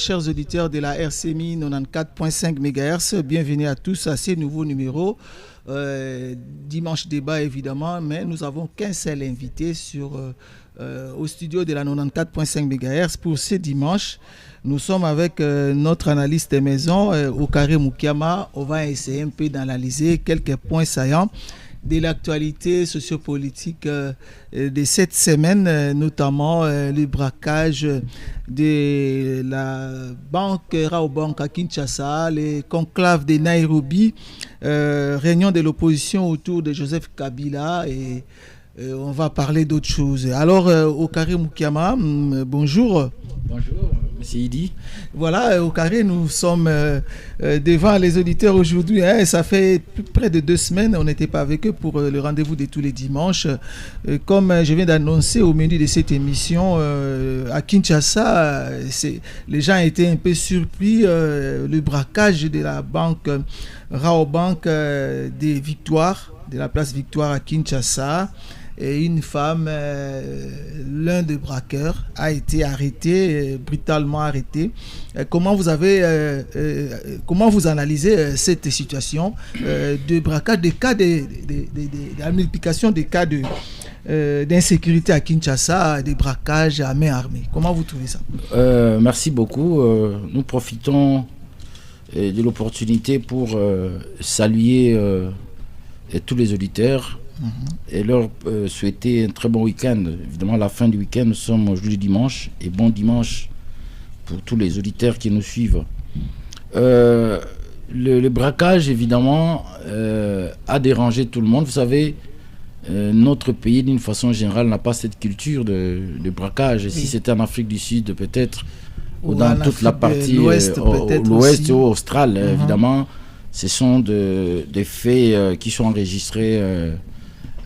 chers auditeurs de la RCMI 94.5 MHz. Bienvenue à tous à ce nouveau numéro. Dimanche débat évidemment, mais nous avons qu'un seul invité au studio de la 94.5 MHz pour ce dimanche. Nous sommes avec notre analyste maison, Okare Mukiama. On va essayer un peu d'analyser quelques points saillants de l'actualité sociopolitique de cette semaine, notamment le braquage de la banque Raobank à Kinshasa, les conclaves de Nairobi, réunion de l'opposition autour de Joseph Kabila et on va parler d'autres choses. Alors, Okare Mukiama, bonjour. Bonjour, monsieur Idi. Voilà, Okare, nous sommes devant les auditeurs aujourd'hui. Ça fait près de 2 semaines, on n'était pas avec eux pour le rendez-vous de tous les dimanches. Comme je viens d'annoncer au menu de cette émission, à Kinshasa, les gens étaient un peu surpris. Le braquage de la banque Raobank de la place Victoire à Kinshasa. Et une femme, l'un des braqueurs, a été arrêté, brutalement arrêté. Comment vous analysez cette situation de braquage, des cas de la multiplication des cas d'insécurité à Kinshasa, des braquages à main armée? Comment vous trouvez ça? Merci beaucoup. Nous profitons de l'opportunité pour saluer tous les auditeurs et leur souhaiter un très bon week-end. Évidemment, la fin du week-end, nous sommes aujourd'hui dimanche, et bon dimanche pour tous les auditeurs qui nous suivent. Le braquage, évidemment, a dérangé tout le monde. Vous savez, notre pays, d'une façon générale, n'a pas cette culture de braquage. Et si c'était en Afrique du Sud, peut-être, ou dans toute la partie l'ouest ou austral, évidemment, ce sont des faits qui sont enregistrés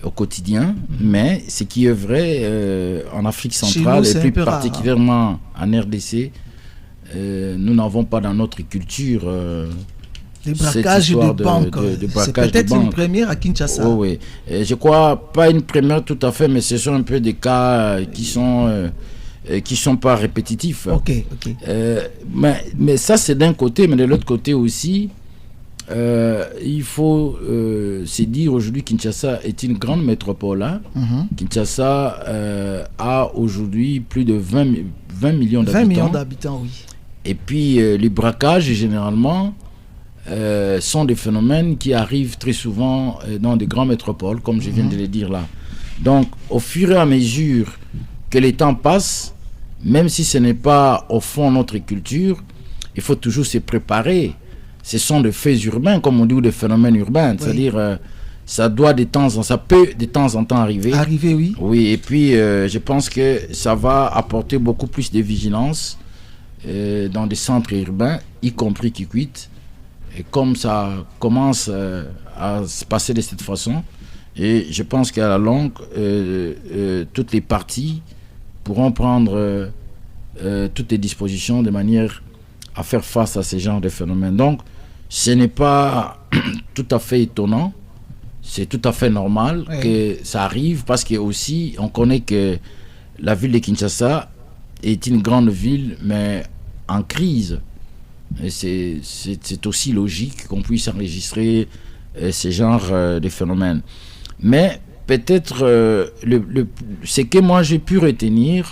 au quotidien, mais ce qui est vrai en Afrique centrale et plus particulièrement en RDC, nous n'avons pas dans notre culture des braquages de banques. C'est peut-être une première à Kinshasa. Oui. Je crois pas une première tout à fait, mais ce sont un peu des cas qui sont pas répétitifs. Ok. Mais ça c'est d'un côté, mais de l'autre côté aussi. Il faut se dire aujourd'hui Kinshasa est une grande métropole. Kinshasa a aujourd'hui plus de 20 millions d'habitants. 20 millions d'habitants, oui. Et puis les braquages généralement sont des phénomènes qui arrivent très souvent dans des grandes métropoles, comme je viens de le dire là. Donc au fur et à mesure que les temps passent, même si ce n'est pas au fond notre culture, il faut toujours se préparer. Ce sont des faits urbains, comme on dit, ou des phénomènes urbains. Oui. C'est-à-dire, ça peut de temps en temps arriver. Oui. Oui, et puis je pense que ça va apporter beaucoup plus de vigilance dans des centres urbains, y compris Kikwit. Et comme ça commence à se passer de cette façon, et je pense qu'à la longue, toutes les parties pourront prendre toutes les dispositions de manière à faire face à ce genre de phénomènes. Donc, ce n'est pas tout à fait étonnant, c'est tout à fait normal que ça arrive, parce que aussi, on connaît que la ville de Kinshasa est une grande ville, mais en crise. Et c'est aussi logique qu'on puisse enregistrer ce genre de phénomènes. Mais peut-être, ce que moi j'ai pu retenir,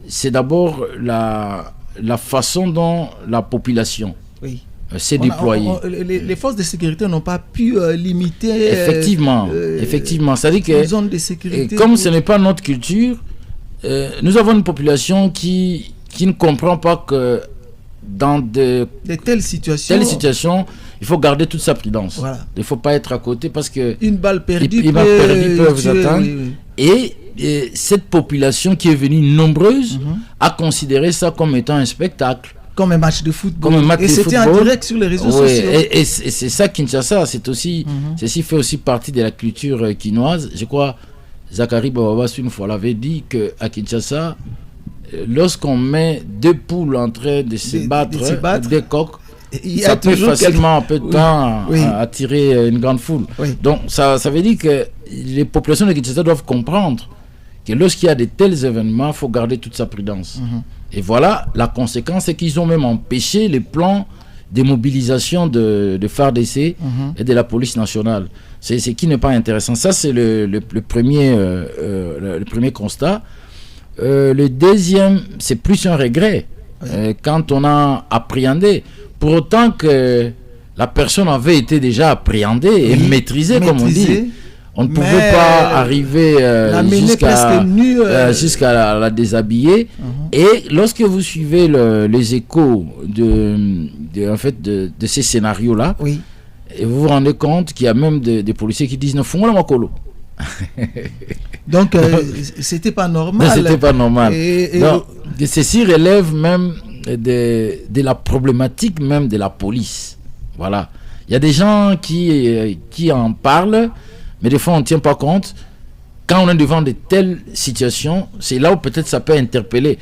c'est d'abord la façon dont la population s'est déployée. Les forces de sécurité n'ont pas pu limiter effectivement. C'est-à-dire que zone de sécurité comme ce n'est pas notre culture, nous avons une population qui ne comprend pas que dans de telles situations, il faut garder toute sa prudence. Voilà. Il ne faut pas être à côté, parce que une balle perdue peut vous atteindre. Et cette population qui est venue nombreuse a considéré ça comme étant un spectacle. Comme un match de football. Et c'était en direct sur les réseaux sociaux. Et c'est ça Kinshasa, ceci fait aussi partie de la culture quinoise. Je crois Zachary Bawabas une fois l'avait dit qu'à Kinshasa, lorsqu'on met 2 poules en train de se battre, des coqs, ça peut facilement un peu de temps à attirer une grande foule. Donc ça veut dire que les populations de Kinshasa doivent comprendre que lorsqu'il y a de tels événements, il faut garder toute sa prudence. Et voilà, la conséquence, c'est qu'ils ont même empêché les plans de mobilisation de FARDC et de la police nationale. C'est ce qui n'est pas intéressant. Ça, c'est le premier constat. Le deuxième, c'est plus un regret quand on a appréhendé. Pour autant que la personne avait été déjà appréhendée et maîtrisée, comme on dit. On ne pouvait pas arriver jusqu'à la déshabiller. Et lorsque vous suivez les échos de ces scénarios-là, et vous vous rendez compte qu'il y a même des policiers qui disent « Fons la makolo ». Donc, c'était pas normal. C'était pas normal. Donc, ceci relève même de la problématique même de la police. Voilà. Il y a des gens qui en parlent, mais des fois on ne tient pas compte. Quand on est devant de telles situations, c'est là où peut-être ça peut interpeller.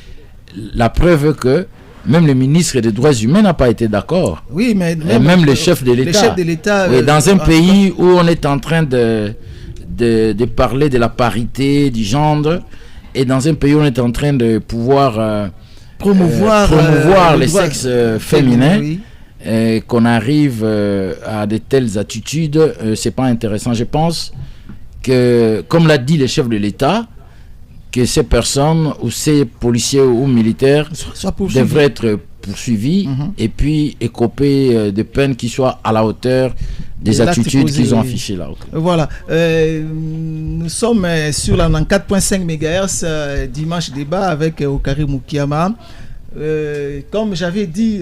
La preuve que même le ministre des Droits humains n'a pas été d'accord. Oui, mais même le chef de l'État. Oui, dans un pays où on est en train de parler de la parité du genre, et dans un pays où on est en train de pouvoir promouvoir les sexes féminins, qu'on arrive à de telles attitudes, c'est pas intéressant. Je pense que, comme l'a dit le chef de l'État, que ces personnes ou ces policiers ou militaires devraient être poursuivis et puis écoper de peines qui soient à la hauteur des attitudes qu'ils ont affichées là. Voilà. Nous sommes sur la 4.5 MHz dimanche débat avec Okari Mukiama. Comme j'avais dit,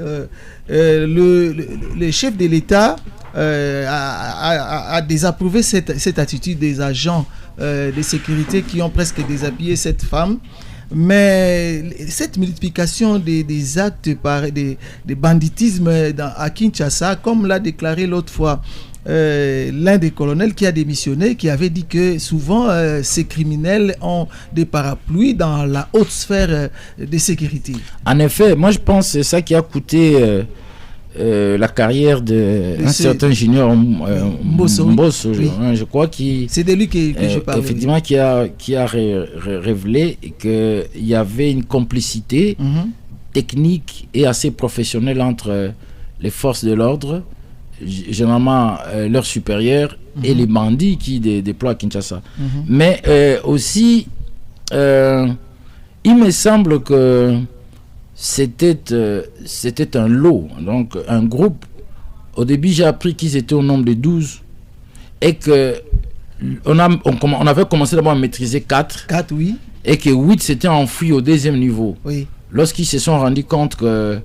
le chef de l'État a désapprouvé cette attitude des agents de sécurité qui ont presque déshabillé cette femme. Mais cette multiplication des actes des banditismes à Kinshasa, comme l'a déclaré l'autre fois l'un des colonels qui a démissionné, qui avait dit que souvent ces criminels ont des parapluies dans la haute sphère de sécurité. En effet, moi je pense que c'est ça qui a coûté la carrière d'un certain junior Mbosso, je crois c'est de lui que je parle. Effectivement, qui a révélé qu'il y avait une complicité technique et assez professionnelle entre les forces de l'ordre, généralement leurs supérieurs, et les bandits qui déploient à Kinshasa. Mais aussi, il me semble que c'était un lot, donc un groupe. Au début, j'ai appris qu'ils étaient au nombre de 12 et que on avait commencé d'abord à maîtriser 4. 4, oui. Et que 8 s'étaient enfuis au deuxième niveau. Oui. Lorsqu'ils se sont rendus compte qu'il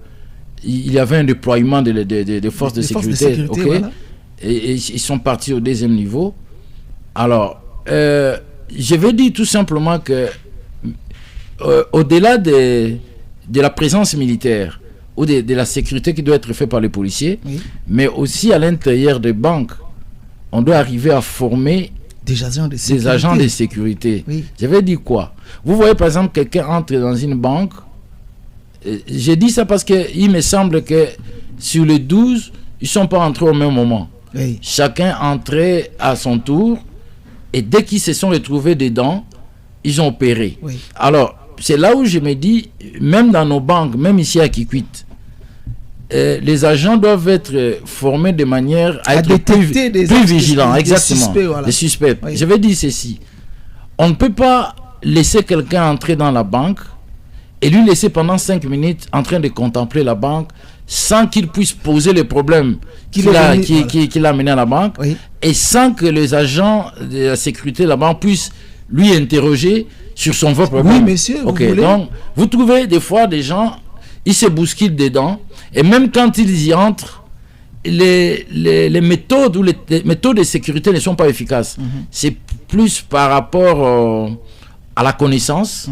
y avait un déploiement des forces de sécurité, voilà. et ils sont partis au deuxième niveau. Alors, je vais dire tout simplement que au-delà de la présence militaire ou de la sécurité qui doit être faite par les policiers, mais aussi à l'intérieur des banques, on doit arriver à former des agents de sécurité. Je vais dire quoi? Vous voyez par exemple quelqu'un entre dans une banque, j'ai dit ça parce qu'il me semble que sur les 12, ils ne sont pas entrés au même moment. Chacun entrait à son tour et dès qu'ils se sont retrouvés dedans, ils ont opéré. Alors, c'est là où je me dis, même dans nos banques, même ici à Kikwit, les agents doivent être formés de manière à être plus vigilants. Exactement. Les suspects. Je vais dire ceci. On ne peut pas laisser quelqu'un entrer dans la banque et lui laisser pendant 5 minutes en train de contempler la banque sans qu'il puisse poser les problèmes qu'il a amené à la banque et sans que les agents de la sécurité de la banque puissent lui interroger sur son vrai problème. Oui, monsieur, donc, vous trouvez des fois des gens, ils se bousculent dedans, et même quand ils y entrent, les méthodes ou les méthodes de sécurité ne sont pas efficaces. C'est plus par rapport à la connaissance.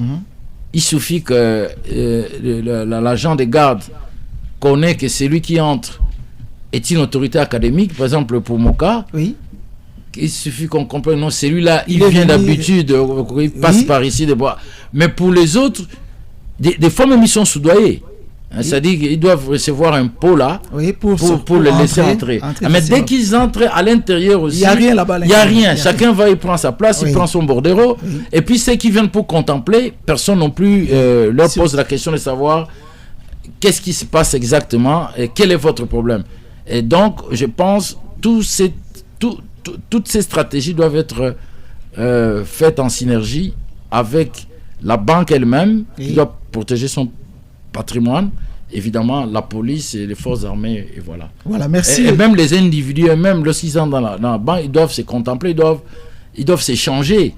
Il suffit que l'agent de garde connaît que celui qui entre est une autorité académique, par exemple pour Moka. Il suffit qu'on comprenne, non, celui-là, il vient d'habitude, il passe par ici de bois. Mais pour les autres, des fois même ils sont soudoyés. C'est-à-dire qu'ils doivent recevoir un pot là pour les laisser entrer. Mais dès qu'ils entrent à l'intérieur aussi, il n'y a rien là-bas. Il n'y a rien. Chacun va y prendre sa place, il prend son bordereau. Et puis ceux qui viennent pour contempler, personne non plus leur pose la question de savoir qu'est-ce qui se passe exactement et quel est votre problème. Et donc, je pense toutes ces stratégies doivent être faites en synergie avec la banque elle-même qui doit protéger son patrimoine, évidemment la police et les forces armées, et voilà. Voilà, merci. Et même les individus eux-mêmes, lorsqu'ils sont dans la banque, ils doivent se contempler, ils doivent s'échanger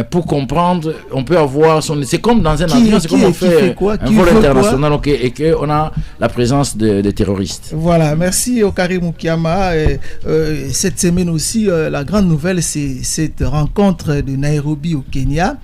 pour comprendre. On peut avoir c'est comme dans un avion, c'est comme on fait un vol international et qu'on a la présence de terroristes. Voilà, merci Okari Mukiama. Cette semaine aussi, la grande nouvelle, c'est cette rencontre de Nairobi au Kenya,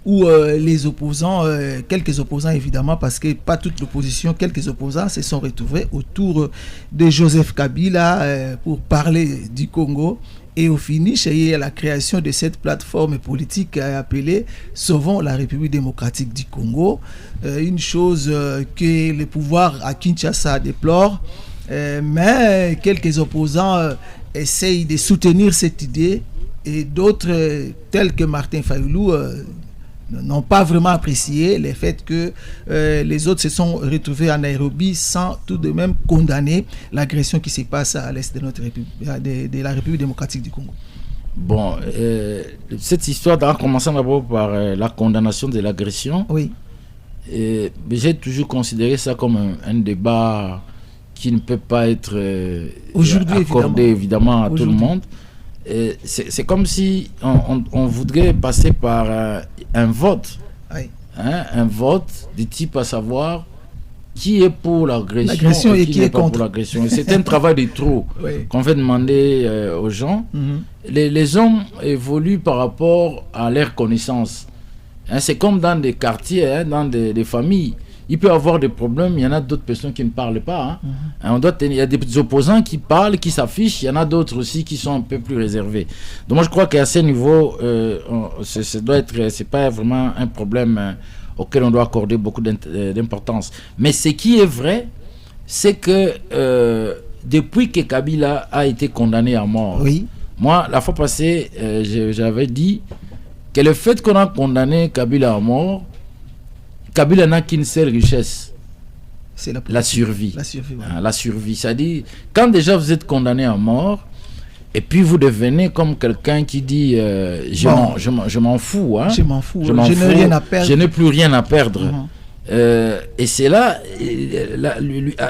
où les opposants, quelques opposants évidemment, parce que pas toute l'opposition, quelques opposants se sont retrouvés autour de Joseph Kabila pour parler du Congo. Et au finish, il y a la création de cette plateforme politique appelée Sauvons la République démocratique du Congo. Une chose que le pouvoir à Kinshasa déplore, mais quelques opposants essayent de soutenir cette idée, et d'autres, tels que Martin Fayulu, n'ont pas vraiment apprécié le fait que les autres se sont retrouvés à Nairobi sans tout de même condamner l'agression qui se passe à l'est de notre République, de la République démocratique du Congo. Bon, cette histoire a commencé d'abord par la condamnation de l'agression. Oui. J'ai toujours considéré ça comme un débat qui ne peut pas être accordé évidemment à tout le monde. C'est comme si on voudrait passer par un vote, un vote du type à savoir qui est pour l'agression et qui n'est pas pour l'agression. C'est un travail de trop qu'on fait demander aux gens. Les hommes évoluent par rapport à leur connaissance. C'est comme dans des quartiers, dans des familles. Il peut y avoir des problèmes, il y en a d'autres personnes qui ne parlent pas. Il y a des opposants qui parlent, qui s'affichent, il y en a d'autres aussi qui sont un peu plus réservés. Donc moi je crois qu'à ce niveau, c'est pas vraiment un problème auquel on doit accorder beaucoup d'importance. Mais ce qui est vrai, c'est que depuis que Kabila a été condamné à mort, moi la fois passée, j'avais dit que le fait qu'on a condamné Kabila à mort, Kabila n'a qu'une seule richesse, c'est la survie. La survie, c'est-à-dire, quand déjà vous êtes condamné à mort, et puis vous devenez comme quelqu'un qui dit je m'en fous, je n'ai plus rien à perdre. Et c'est là,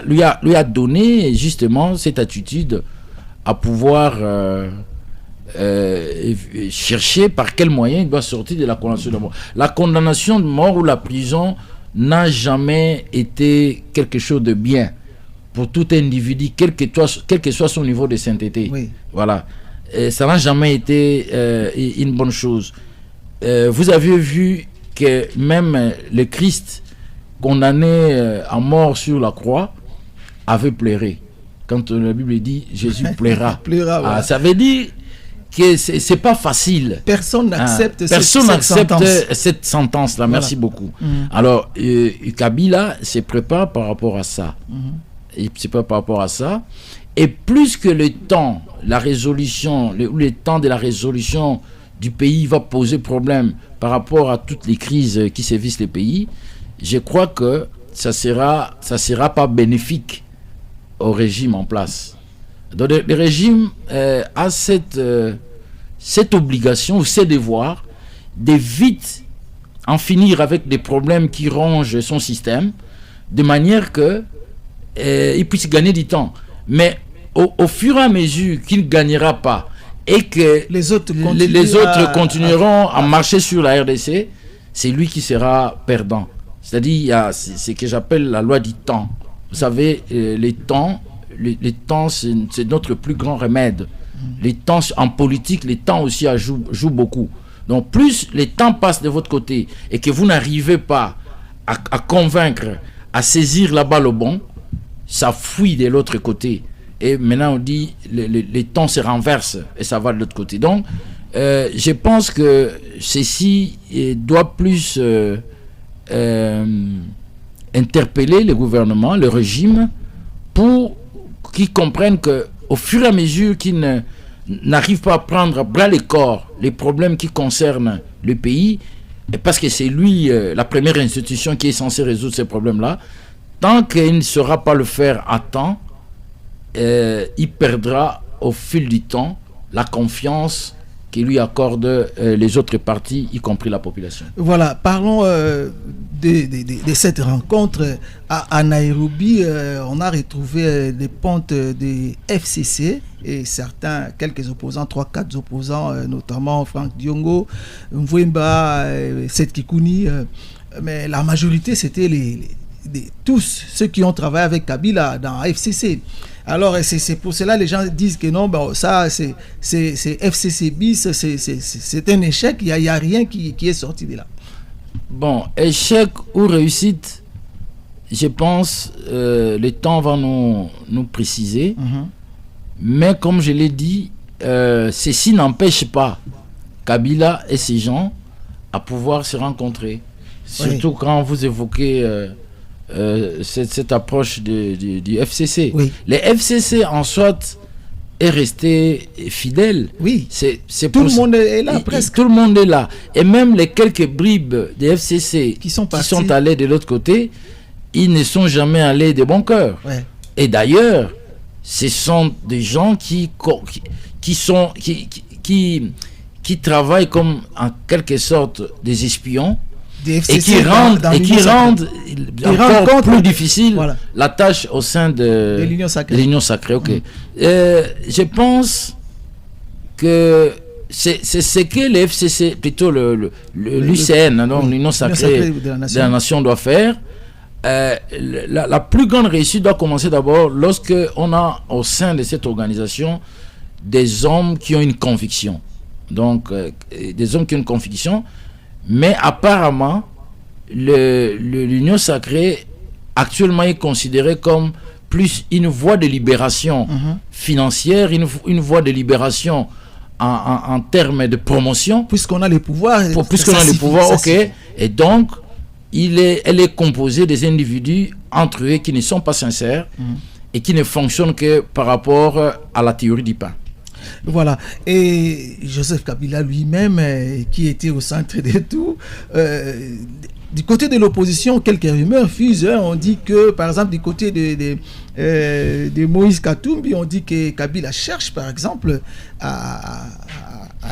lui a donné justement cette attitude à pouvoir chercher par quel moyen il doit sortir de la condamnation de mort. La condamnation de mort ou la prison n'a jamais été quelque chose de bien pour tout individu, quel que soit son niveau de sainteté. Voilà. Et ça n'a jamais été une bonne chose. Vous avez vu que même le Christ condamné à mort sur la croix avait pleuré. Quand la Bible dit Jésus pleura. Ça veut dire que c'est pas facile. Personne n'accepte cette sentence-là. Merci beaucoup. Alors, Kabila se prépare par rapport à ça. Il se prépare par rapport à ça. Et plus que le temps, le temps de la résolution du pays va poser problème par rapport à toutes les crises qui sévissent les pays, je crois que ça sera pas bénéfique au régime en place. Donc le régime a cette obligation ou ce devoir de vite en finir avec des problèmes qui rongent son système, de manière que il puisse gagner du temps. Mais au fur et à mesure qu'il ne gagnera pas et que les autres continueront à marcher sur la RDC, c'est lui qui sera perdant. C'est-à-dire, il y a ce que j'appelle la loi du temps. Vous savez, les temps, c'est notre plus grand remède. Les temps en politique, les temps aussi jouent beaucoup. Donc plus les temps passent de votre côté et que vous n'arrivez pas à convaincre, à saisir la balle au bon, ça fuit de l'autre côté. Et maintenant on dit les temps se renversent et ça va de l'autre côté. Donc je pense que ceci doit plus interpeller le gouvernement, le régime, pour qu'ils comprennent qu'au fur et à mesure qu'ils n'arrivent pas à prendre à bras le corps les problèmes qui concernent le pays, et parce que c'est lui la première institution qui est censée résoudre ces problèmes-là, tant qu'il ne saura pas le faire à temps, il perdra au fil du temps la confiance qui lui accordent les autres partis, y compris la population. Voilà, parlons de cette rencontre. À Nairobi, on a retrouvé des pontes des FCC et quelques opposants, 3-4 opposants, notamment Franck Diongo, Mvouemba, Seth Kikouni, mais la majorité, c'était tous ceux qui ont travaillé avec Kabila dans FCC. Alors, c'est pour cela que les gens disent que non, ça, c'est FCC bis, c'est un échec, il n'y a rien qui est sorti de là. Bon, échec ou réussite, je pense, le temps va nous préciser. Mais comme je l'ai dit, ceci n'empêche pas Kabila et ses gens à pouvoir se rencontrer. Surtout quand vous évoquez... cette approche du FCC. Oui. Les FCC en soit est resté fidèle. Oui. C'est tout le monde est là, presque. Tout le monde est là. Et même les quelques bribes des FCC qui sont allés de l'autre côté, ils ne sont jamais allés de bon cœur. Ouais. Et d'ailleurs, ce sont des gens qui travaillent comme en quelque sorte des espions. Et qui rendent encore plus difficile la tâche au sein de l'Union sacrée. Okay. Je pense que c'est ce que le FCC, plutôt l'UCN, l'Union sacrée de la Nation doit faire. La plus grande réussite doit commencer d'abord lorsque on a au sein de cette organisation des hommes qui ont une conviction. Donc, des hommes qui ont une conviction. Mais apparemment, l'Union sacrée actuellement est considérée comme plus une voie de libération financière, une voie de libération en termes de promotion. Puisqu'on a les pouvoirs. Ok. Et donc, elle est composée des individus entre eux qui ne sont pas sincères et qui ne fonctionnent que par rapport à la théorie du pain. Voilà, et Joseph Kabila lui-même, qui était au centre de tout, du côté de l'opposition, quelques rumeurs fusent. On dit que, par exemple, du côté de Moïse Katumbi, on dit que Kabila cherche, par exemple, à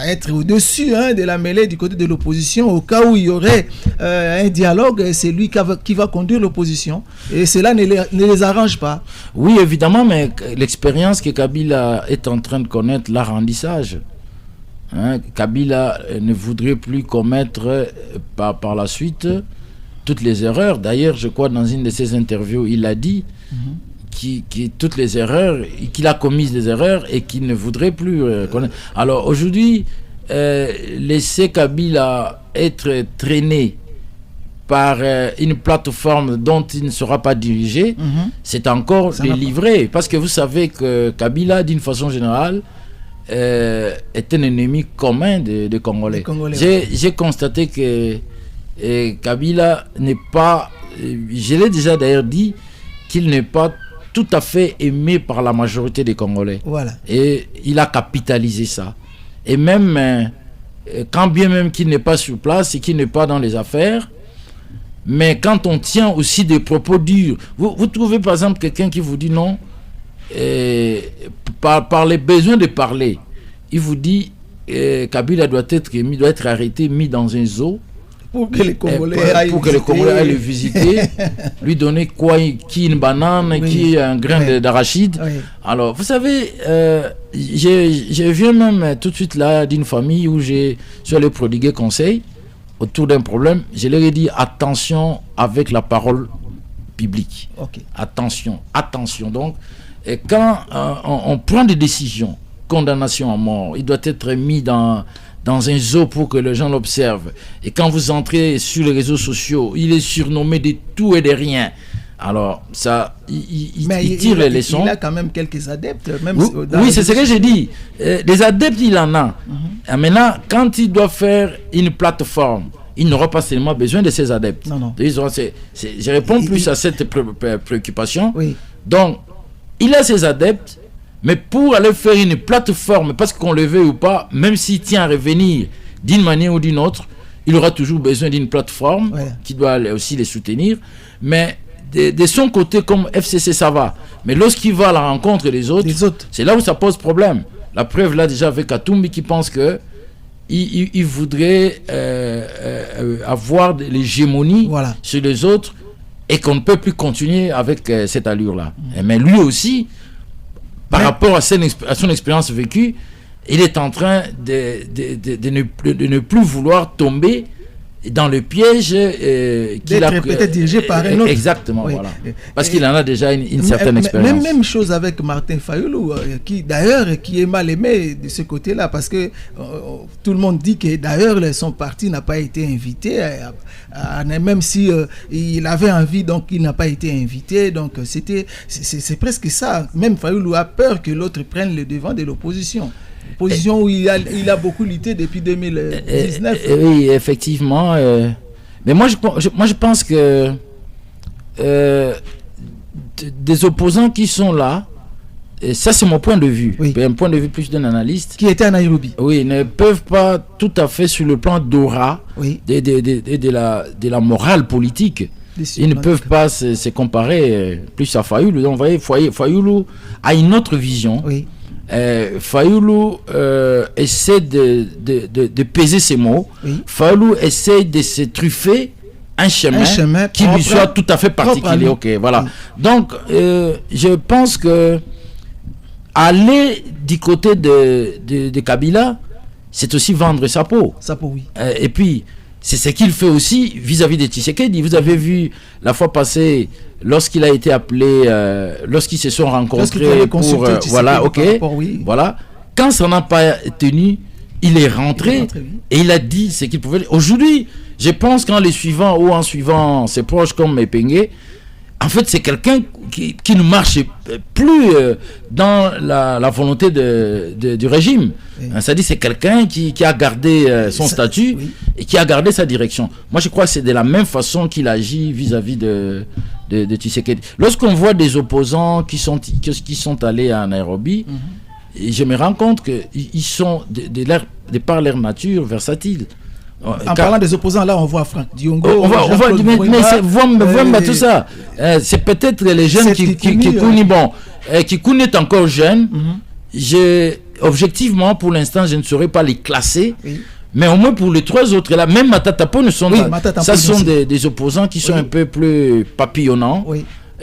être au-dessus de la mêlée du côté de l'opposition, au cas où il y aurait un dialogue, c'est lui qui va conduire l'opposition, et cela ne les arrange pas. Oui, évidemment, mais l'expérience que Kabila est en train de connaître l'a rendu sage. Kabila ne voudrait plus commettre par la suite toutes les erreurs. D'ailleurs, je crois dans une de ses interviews, il a dit toutes les erreurs, qu'il a commis des erreurs et qu'il ne voudrait plus connaître. Alors aujourd'hui, laisser Kabila être traîné par une plateforme dont il ne sera pas dirigé, c'est encore délivré. Parce que vous savez que Kabila, d'une façon générale, est un ennemi commun des Congolais. J'ai constaté que Kabila n'est pas, je l'ai déjà d'ailleurs dit, qu'il n'est pas tout à fait aimé par la majorité des Congolais. Voilà. Et il a capitalisé ça. Et même, quand bien même qu'il n'est pas sur place et qu'il n'est pas dans les affaires, mais quand on tient aussi des propos durs, vous trouvez par exemple quelqu'un qui vous dit non, par les besoins de parler, il vous dit Kabila doit être arrêté, mis dans un zoo, pour que les Congolais aillent le visiter, lui donner qui une banane, qui un grain d'arachide. Oui. Alors, vous savez, je viens même tout de suite là d'une famille où je suis allé prodiguer conseil autour d'un problème. Je leur ai dit attention avec la parole publique. Okay. Attention. Donc, quand on prend des décisions, condamnation à mort, il doit être mis dans un zoo pour que les gens l'observent. Et quand vous entrez sur les réseaux sociaux, il est surnommé de tout et de rien. Alors, ça, il tire les leçons. Il a quand même quelques adeptes. Même oui, c'est ce que j'ai dit. Les adeptes, il en a. Maintenant, quand il doit faire une plateforme, il n'aura pas seulement besoin de ses adeptes. Non. Je réponds plus à cette préoccupation. Oui. Donc, il a ses adeptes, mais pour aller faire une plateforme, parce qu'on le veut ou pas, même s'il tient à revenir d'une manière ou d'une autre, il aura toujours besoin d'une plateforme qui doit aussi les soutenir. Mais de son côté, comme FCC, ça va. Mais lorsqu'il va à la rencontre des autres, c'est là où ça pose problème. La preuve, là, déjà, avec Katumbi qui pense que il voudrait avoir de l'hégémonie sur les autres et qu'on ne peut plus continuer avec cette allure-là. Mais lui aussi, par rapport à son expérience vécue, il est en train de ne plus vouloir tomber dans le piège qu'il a peut-être dirigé par un autre. Exactement, voilà. Parce qu'il en a déjà une certaine expérience. Même chose avec Martin Fayoulou, qui est mal aimé de ce côté-là, parce que tout le monde dit que d'ailleurs son parti n'a pas été invité, même si il avait envie, donc il n'a pas été invité. Donc c'est presque ça. Même Fayoulou a peur que l'autre prenne le devant de l'opposition. Position où il a beaucoup lutté depuis 2019. Oui, effectivement. Mais moi, je pense que des opposants qui sont là, et ça c'est mon point de vue, un point de vue plus d'un analyste. Qui était à Nairobi. Oui, ne peuvent pas tout à fait sur le plan d'aura, de la morale politique. Ils ne peuvent pas se comparer plus à Fayoulou. Donc, vous voyez, Fayoulou a une autre vision. Oui. Fayoulou essaie de peser ses mots. Fayoulou essaie de se truffer un chemin qui lui soit tout à fait particulier. Voilà. Donc, je pense que aller du côté de Kabila, c'est aussi vendre sa peau. Et puis, c'est ce qu'il fait aussi vis-à-vis de Tshisekedi. Vous avez vu la fois passée, lorsqu'il a été appelé, lorsqu'ils se sont rencontrés pour... voilà. Quand ça n'a pas tenu, il est rentré et il a dit ce qu'il pouvait. Aujourd'hui, je pense qu'en les suivant ou en suivant ses proches comme Epenge, en fait, c'est quelqu'un qui ne marche plus dans la volonté du régime. C'est-à-dire c'est quelqu'un qui a gardé son statut et qui a gardé sa direction. Moi, je crois que c'est de la même façon qu'il agit vis-à-vis de Tshisekedi. Lorsqu'on voit des opposants qui sont allés à Nairobi, je me rends compte qu'ils sont, de par leur nature, versatiles. En parlant des opposants, là, on voit Franck Diongo. On voit tout ça. C'est peut-être les jeunes qui connaissent encore jeunes. Objectivement, pour l'instant, je ne saurais pas les classer. Mais au moins pour les trois autres, là, même Matata Ponyo sont des opposants qui sont un peu plus papillonnants,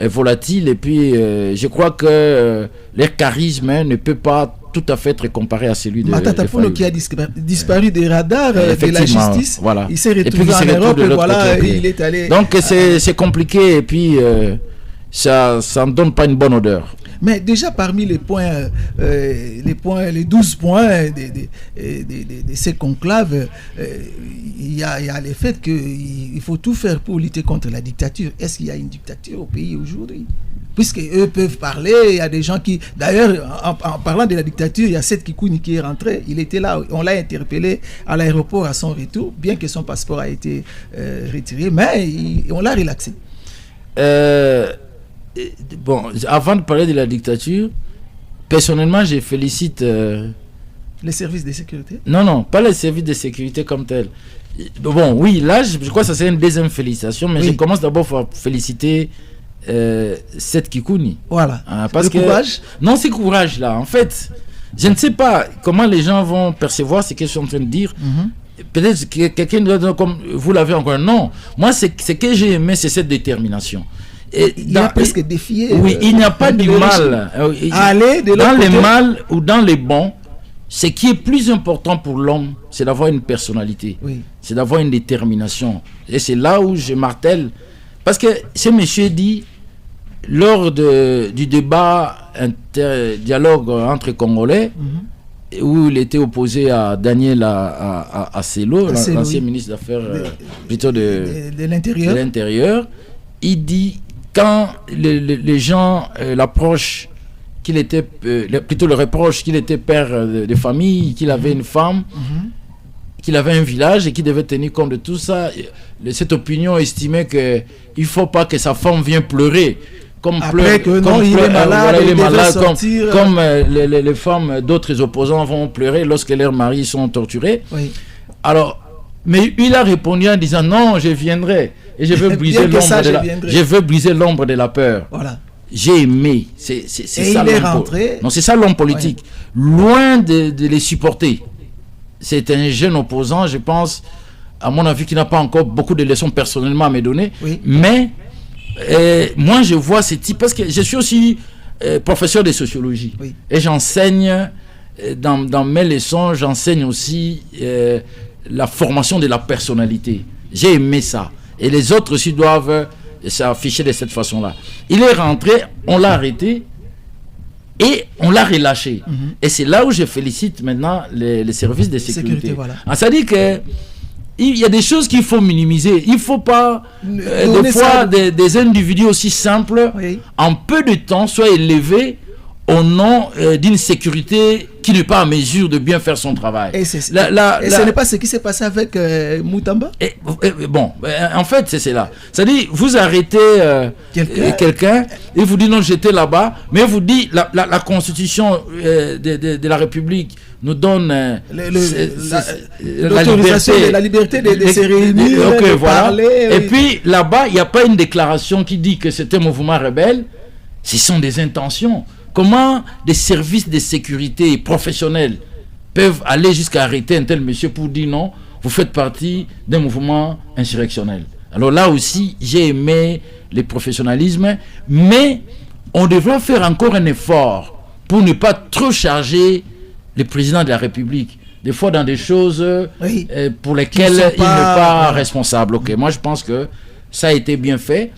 volatiles. Et puis, je crois que leur charisme ne peut pas tout à fait être comparé à celui de Matata Ponyo qui a disparu des radars de la justice. Voilà. Il s'est retrouvé en Europe et voilà, il est allé. Donc c'est compliqué et puis ça ne donne pas une bonne odeur. Mais déjà parmi les 12 points de ces conclaves, il y a le fait qu'il faut tout faire pour lutter contre la dictature. Est-ce qu'il y a une dictature au pays aujourd'hui ? Puisqu'eux peuvent parler, il y a des gens qui... D'ailleurs, en parlant de la dictature, il y a Seth Kikouni qui est rentré. Il était là, on l'a interpellé à l'aéroport à son retour, bien que son passeport a été retiré, mais on l'a relaxé. Bon, avant de parler de la dictature, personnellement, je félicite... les services de sécurité ? Non, pas les services de sécurité comme tels. Bon, oui, là, je crois que ça c'est une deuxième félicitation, mais je commence d'abord par féliciter Seth Kikouni. Voilà. Parce courage ? Non, c'est courage là. En fait, je ne sais pas comment les gens vont percevoir ce qu'ils sont en train de dire. Peut-être que quelqu'un doit dire comme vous l'avez encore. Non, moi, ce que j'ai aimé, c'est cette détermination. Il a presque défié. Oui, il n'y a pas du mal. Aller dans les mal ou dans les bons, ce qui est plus important pour l'homme, c'est d'avoir une personnalité. C'est d'avoir une détermination. Et c'est là où je martèle. Parce que ce monsieur dit, lors du débat dialogue entre Congolais, où il était opposé à Daniel Asselo, l'ancien ministre d'Affaires plutôt de l'Intérieur, il dit quand les gens l'approchent, qu'il était plutôt le reproche qu'il était père de famille, qu'il avait une femme, qu'il avait un village et qu'il devait tenir compte de tout ça. Cette opinion estimait qu'il ne faut pas que sa femme vienne pleurer. Comme après que non, il est malade, il est malade, comme les femmes d'autres opposants vont pleurer lorsque leurs maris sont torturés. Oui. Alors, mais il a répondu en disant non, je viendrai et je veux briser l'ombre de la peur. Voilà. J'ai aimé. C'est ça l'homme. Non, c'est ça l'homme politique. Ouais. Loin de les supporter. C'est un jeune opposant, je pense, à mon avis, qui n'a pas encore beaucoup de leçons personnellement à me donner. Oui. Mais moi, je vois ce type, parce que je suis aussi professeur de sociologie. Oui. Et j'enseigne, dans mes leçons, j'enseigne aussi la formation de la personnalité. J'ai aimé ça. Et les autres aussi doivent s'afficher de cette façon-là. Il est rentré, on l'a arrêté et on l'a relâché. Et c'est là où je félicite maintenant les services de sécurité. Voilà. C'est-à-dire que il y a des choses qu'il faut minimiser. Il ne faut pas, des fois, des individus aussi simples, oui, en peu de temps, soient élevés au nom d'une sécurité qui n'est pas à mesure de bien faire son travail. Et ce n'est pas ce qui s'est passé avec Moutamba. Bon, en fait, c'est là. C'est-à-dire, vous arrêtez quelqu'un et vous dites non, j'étais là-bas, mais vous dites la Constitution de la République nous donne la liberté de se réunir, de parler. Et puis là-bas, il n'y a pas une déclaration qui dit que c'était un mouvement rebelle. Ce sont des intentions. Comment des services de sécurité professionnels peuvent aller jusqu'à arrêter un tel monsieur pour dire non, vous faites partie d'un mouvement insurrectionnel. Alors là aussi, j'ai aimé le professionnalisme, mais on devrait faire encore un effort pour ne pas trop charger le président de la République, des fois dans des choses pour lesquelles il n'est pas responsable. Ok, moi je pense que ça a été bien fait.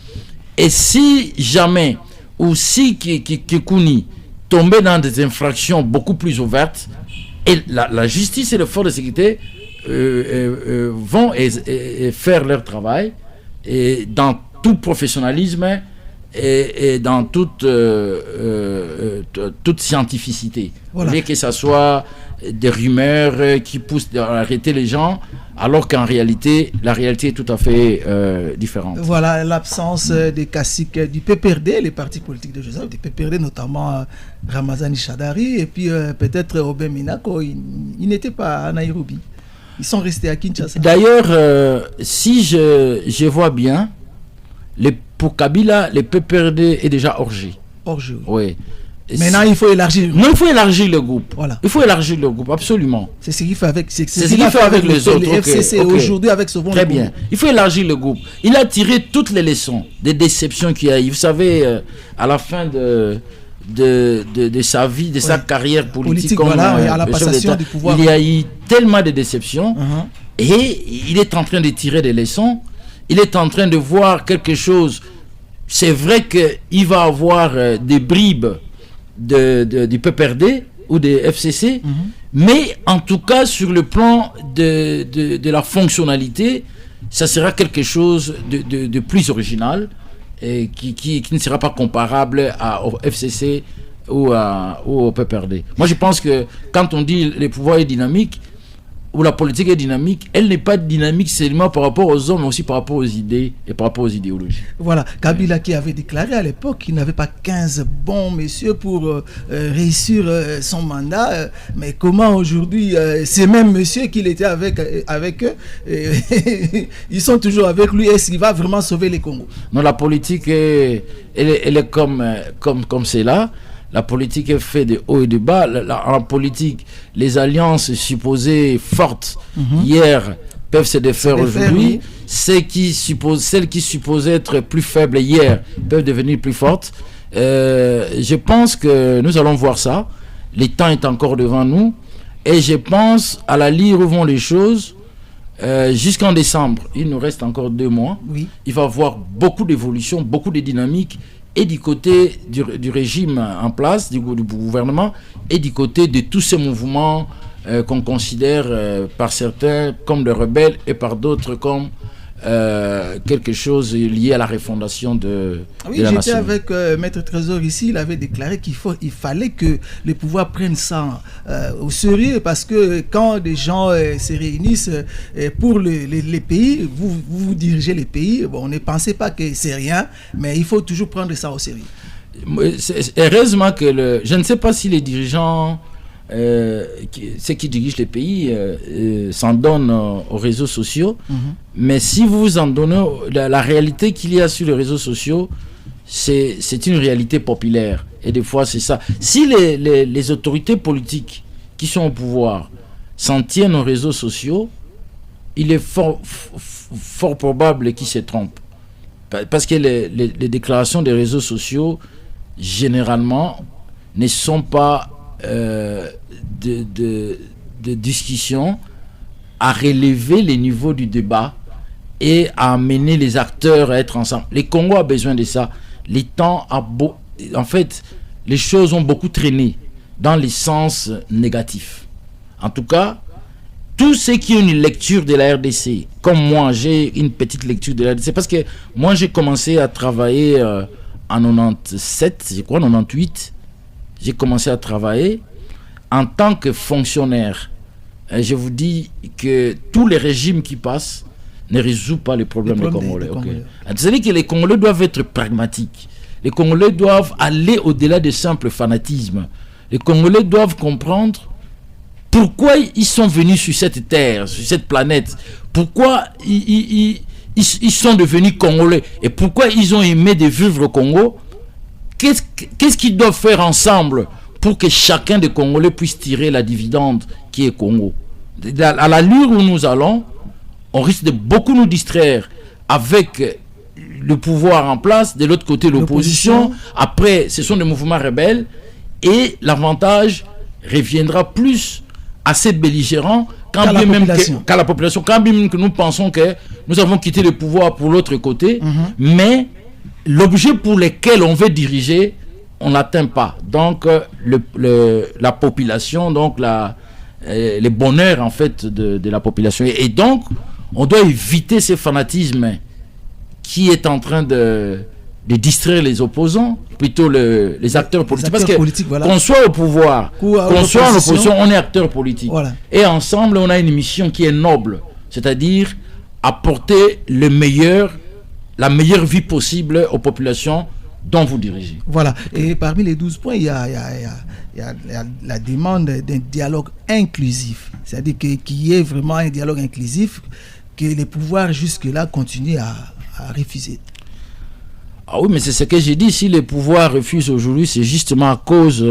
Et si jamais, ou si Kikouni tombait dans des infractions beaucoup plus ouvertes, et la justice et les forces de sécurité vont faire leur travail, et dans tout professionnalisme et dans toute scientificité. Voilà. Mais que ce soit des rumeurs qui poussent à arrêter les gens, alors qu'en réalité, la réalité est tout à fait différente. Voilà, l'absence des caciques du PPRD, les partis politiques de Joseph, du PPRD, notamment Ramazani Chadari, et puis peut-être Robin Minako, ils n'étaient pas à Nairobi. Ils sont restés à Kinshasa. D'ailleurs, si je vois bien, pour Kabila, le PPRD est déjà hors jeu. Hors jeu. Oui. Maintenant, il faut élargir. Non, il faut élargir le groupe. Voilà. Il faut élargir le groupe, absolument. C'est ce qu'il fait avec, c'est ce qu'il fait avec les autres. Le FCC aujourd'hui avec ce bon. Très bien. Il faut élargir le groupe. Il a tiré toutes les leçons des déceptions qu'il y a eu. Vous savez, à la fin de sa vie, de sa carrière politique voilà, à la passation du pouvoir. Il y a eu tellement de déceptions et il est en train de tirer des leçons. Il est en train de voir quelque chose. C'est vrai qu'il va avoir des bribes du PPRD ou des FCC, mais en tout cas sur le plan de la fonctionnalité, ça sera quelque chose de plus original et qui ne sera pas comparable au FCC ou au PPRD. Moi je pense que quand on dit le pouvoir est dynamique, où la politique est dynamique, elle n'est pas dynamique seulement par rapport aux hommes, mais aussi par rapport aux idées et par rapport aux idéologies. Voilà, Kabila qui avait déclaré à l'époque qu'il n'avait pas 15 bons messieurs pour réussir son mandat, mais comment aujourd'hui, ces mêmes messieurs qu'il était avec eux, ils sont toujours avec lui, est-ce qu'il va vraiment sauver les Congos? Non, la politique, elle est comme c'est là. La politique est faite de haut et de bas. En politique, les alliances supposées fortes hier peuvent se défaire aujourd'hui. Celles qui supposaient être plus faibles hier peuvent devenir plus fortes. Je pense que nous allons voir ça. Le temps est encore devant nous. Et je pense, à la lire où vont les choses, jusqu'en décembre, il nous reste encore 2 mois. Oui. Il va y avoir beaucoup d'évolutions, beaucoup de dynamiques. Et du côté du régime en place, du gouvernement, et du côté de tous ces mouvements qu'on considère par certains comme des rebelles et par d'autres comme quelque chose lié à la refondation de la nation. J'étais avec Maître Trésor ici, il avait déclaré il fallait que les pouvoirs prennent ça au sérieux, parce que quand des gens se réunissent pour les pays, vous dirigez les pays, bon, ne pensez pas que c'est rien, mais il faut toujours prendre ça au sérieux. Heureusement que je ne sais pas si les dirigeants, ceux qui dirigent les pays, s'en donnent aux réseaux sociaux, mais si vous vous en donnez, la réalité qu'il y a sur les réseaux sociaux, c'est une réalité populaire, et des fois c'est ça. Si les autorités politiques qui sont au pouvoir s'en tiennent aux réseaux sociaux, il est fort probable qu'ils se trompent, parce que les déclarations des réseaux sociaux généralement ne sont pas de discussion à relever les niveaux du débat et à amener les acteurs à être ensemble. Les Congo a besoin de ça. En fait, les choses ont beaucoup traîné dans les sens négatifs. En tout cas, tous ceux qui ont une lecture de la RDC, comme moi, j'ai une petite lecture de la RDC, parce que moi, j'ai commencé à travailler en 97, je crois, 98, j'ai commencé à travailler en tant que fonctionnaire. Et je vous dis que tous les régimes qui passent ne résout pas les problèmes des Congolais. C'est-à-dire que les Congolais doivent être pragmatiques. Les Congolais doivent aller au-delà des simples fanatismes. Les Congolais doivent comprendre pourquoi ils sont venus sur cette terre, sur cette planète. Pourquoi ils sont devenus Congolais. Et pourquoi ils ont aimé de vivre au Congo. Qu'est-ce qu'ils doivent faire ensemble pour que chacun des Congolais puisse tirer la dividende qui est Congo. À l'allure où nous allons, on risque de beaucoup nous distraire avec le pouvoir en place, de l'autre côté l'opposition. Après, ce sont des mouvements rebelles et l'avantage reviendra plus à ces belligérants qu'à la population. Quand bien même que nous pensons que nous avons quitté le pouvoir pour l'autre côté, mais l'objet pour lequel on veut diriger, on n'atteint pas. Donc la population, donc le bonheur en fait de la population. Et donc, on doit éviter ce fanatisme qui est en train de distraire les opposants, plutôt les acteurs politiques. Parce que qu'on soit au pouvoir, qu'on soit en opposition, on est acteur politique. Voilà. Et ensemble, on a une mission qui est noble, c'est-à-dire apporter la meilleure vie possible aux populations dont vous dirigez. Voilà. Et parmi les 12 points, il y a la demande d'un dialogue inclusif. C'est-à-dire qu'il y ait vraiment un dialogue inclusif que les pouvoirs jusque-là continuent à refuser. Ah oui, mais c'est ce que j'ai dit. Si les pouvoirs refusent aujourd'hui, c'est justement à cause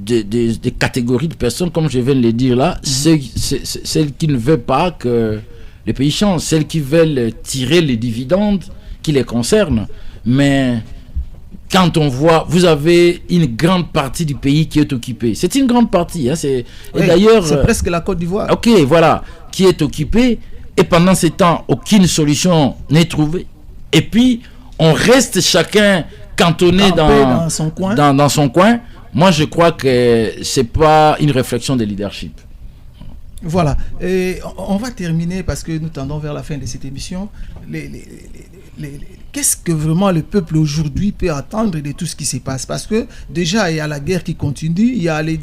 des catégories de personnes, comme je viens de le dire là, celles qui ne veulent pas que les pays changent, celles qui veulent tirer les dividendes qui les concernent. Mais quand on voit, vous avez une grande partie du pays qui est occupée. C'est une grande partie. Hein, et d'ailleurs, c'est presque la Côte d'Ivoire. Ok, voilà, qui est occupée. Et pendant ce temps, aucune solution n'est trouvée. Et puis, on reste chacun cantonné dans son coin. Moi, je crois que ce n'est pas une réflexion de leadership. Voilà. Et on va terminer parce que nous tendons vers la fin de cette émission. Qu'est-ce que vraiment le peuple aujourd'hui peut attendre de tout ce qui se passe? Parce que déjà, il y a la guerre qui continue, il y a les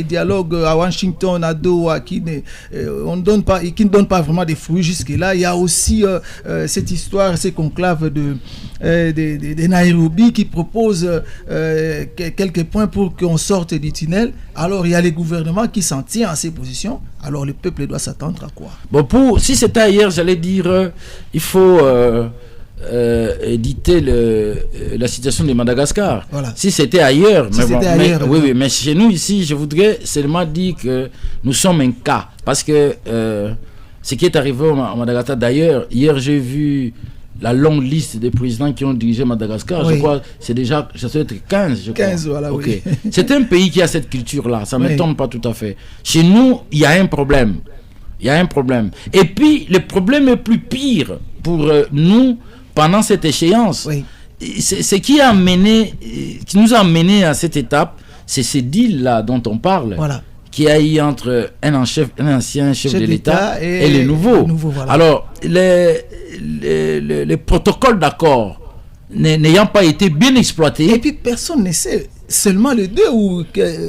dialogues à Washington, à Doha, qui ne donnent pas vraiment des fruits jusque-là. Il y a aussi cette histoire, ces conclaves de Nairobi qui propose quelques points pour qu'on sorte du tunnel. Alors, il y a les gouvernements qui s'en tiennent à ces positions. Alors, le peuple doit s'attendre à quoi? Bon, si c'était hier, j'allais dire, il faut éditer la situation de Madagascar. Voilà. Si c'était ailleurs, mais chez nous ici, je voudrais seulement dire que nous sommes un cas. Parce que ce qui est arrivé à Madagascar, d'ailleurs, hier j'ai vu la longue liste des présidents qui ont dirigé Madagascar. Oui. Je crois que c'est déjà, ça doit être 15, je crois. 15, voilà, okay. Oui. C'est un pays qui a cette culture-là, ça ne m'étonne pas tout à fait. Chez nous, il y a un problème. Et puis, le problème est plus pire pour nous pendant cette échéance. Oui. Ce qui nous a amené à cette étape, c'est ces deals-là dont on parle. Voilà. qu'il y a eu entre un ancien chef de l'État et les nouveaux. Voilà. Alors, les protocoles d'accord n'ayant pas été bien exploités. Et puis personne ne sait, seulement les deux ou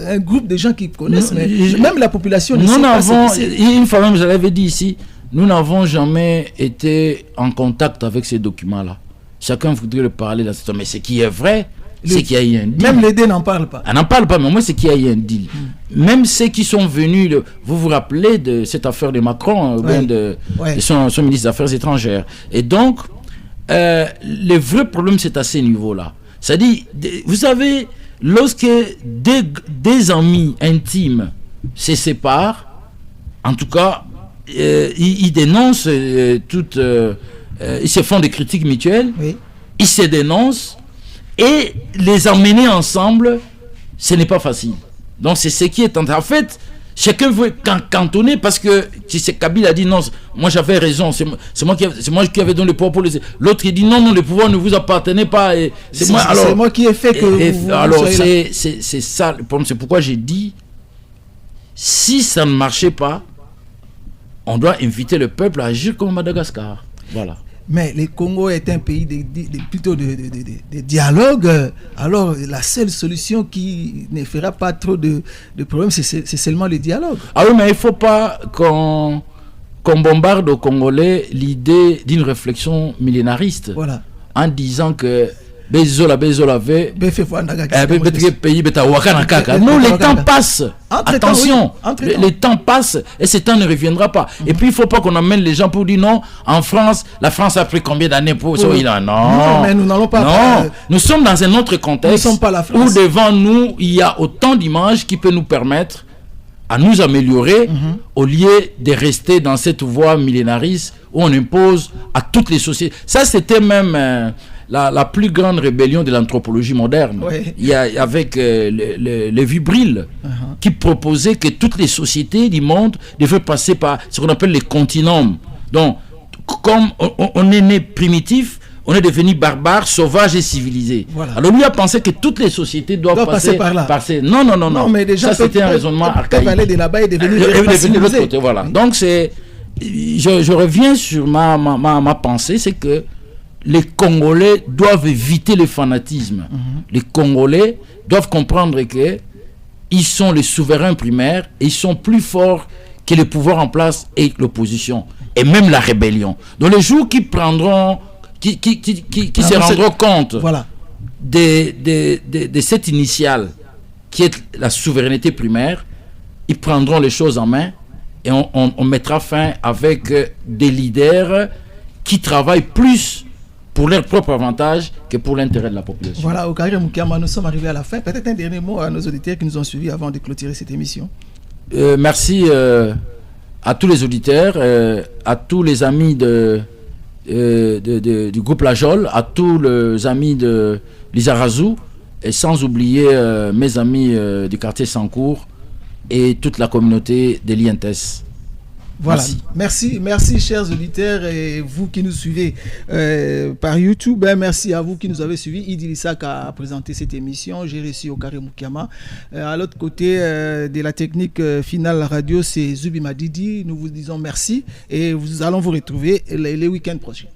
un groupe de gens qui connaissent, mais même la population ne sait pas. Une fois même, je l'avais dit ici, nous n'avons jamais été en contact avec ces documents-là. Chacun voudrait le parler dans cette... Mais ce qui est vrai, c'est qu'il y a eu un deal. Même les deux n'en parlent pas. On n'en parle pas, mais au moins c'est qu'il y a eu un deal. Même ceux qui sont venus, vous vous rappelez de cette affaire de Macron, de son ministre des Affaires étrangères. Et donc, le vrai problème, c'est à ce niveau-là. C'est-à-dire, vous savez, lorsque des amis intimes se séparent, en tout cas, ils dénoncent ils se font des critiques mutuelles, ils se dénoncent, et les emmener ensemble, ce n'est pas facile. Donc c'est ce qui est en fait, chacun veut cantonner parce que Kabila a dit non, moi j'avais raison, c'est moi qui avais donné le pouvoir pour les... L'autre il dit non, le pouvoir ne vous appartenait pas. C'est moi qui ai fait que alors c'est ça le problème, c'est pourquoi j'ai dit, si ça ne marchait pas, on doit inviter le peuple à agir comme Madagascar. Voilà. Mais le Congo est un pays plutôt de dialogue. Alors, la seule solution qui ne fera pas trop de problèmes, c'est seulement le dialogue. Ah oui, mais il ne faut pas qu'on bombarde aux Congolais l'idée d'une réflexion millénariste. Voilà. En disant que non, les temps passent. Attention, les temps passent et ce temps ne reviendra pas. Et puis il ne faut pas qu'on amène les gens pour dire non, en France, la France a pris combien d'années pour ça? Non, mais nous n'allons pas. Non, nous sommes dans un autre contexte où devant nous, il y a autant d'images qui peut nous permettre à nous améliorer au lieu de rester dans cette voie millénariste où on impose à toutes les sociétés. Ça, c'était même... La plus grande rébellion de l'anthropologie moderne. Il y a avec le Vibril qui proposait que toutes les sociétés du monde devaient passer par ce qu'on appelle les continents. Donc, comme on est né primitif, on est devenu barbare, sauvage et civilisé. Voilà. Alors lui a pensé que toutes les sociétés doivent passer par là. Non, mais déjà, ça c'était un raisonnement archaïque. Aller de là-bas et devenir de l'autre côté. Voilà. Donc je reviens sur ma pensée, c'est que les Congolais doivent éviter le fanatisme. Les Congolais doivent comprendre que ils sont les souverains primaires et ils sont plus forts que le pouvoir en place et l'opposition et même la rébellion. Donc les jours qui prendront, qui se rendront compte de cette initiale qui est la souveraineté primaire, ils prendront les choses en main et on mettra fin avec des leaders qui travaillent plus pour leur propre avantage que pour l'intérêt de la population. Voilà, Okari Mukiama, nous sommes arrivés à la fin. Peut-être un dernier mot à nos auditeurs qui nous ont suivis avant de clôturer cette émission. Merci à tous les auditeurs, à tous les amis du groupe Lajol, à tous les amis de Lizarazu, et sans oublier mes amis du quartier Sancourt et toute la communauté de l'INTES. Voilà, merci chers auditeurs et vous qui nous suivez par YouTube. Merci à vous qui nous avez suivis. Idi Lissak a présenté cette émission. J'ai reçu Okari Mukiama. À l'autre côté de la technique finale radio, c'est Zubi Madidi. Nous vous disons merci et nous allons vous retrouver les week-ends prochains.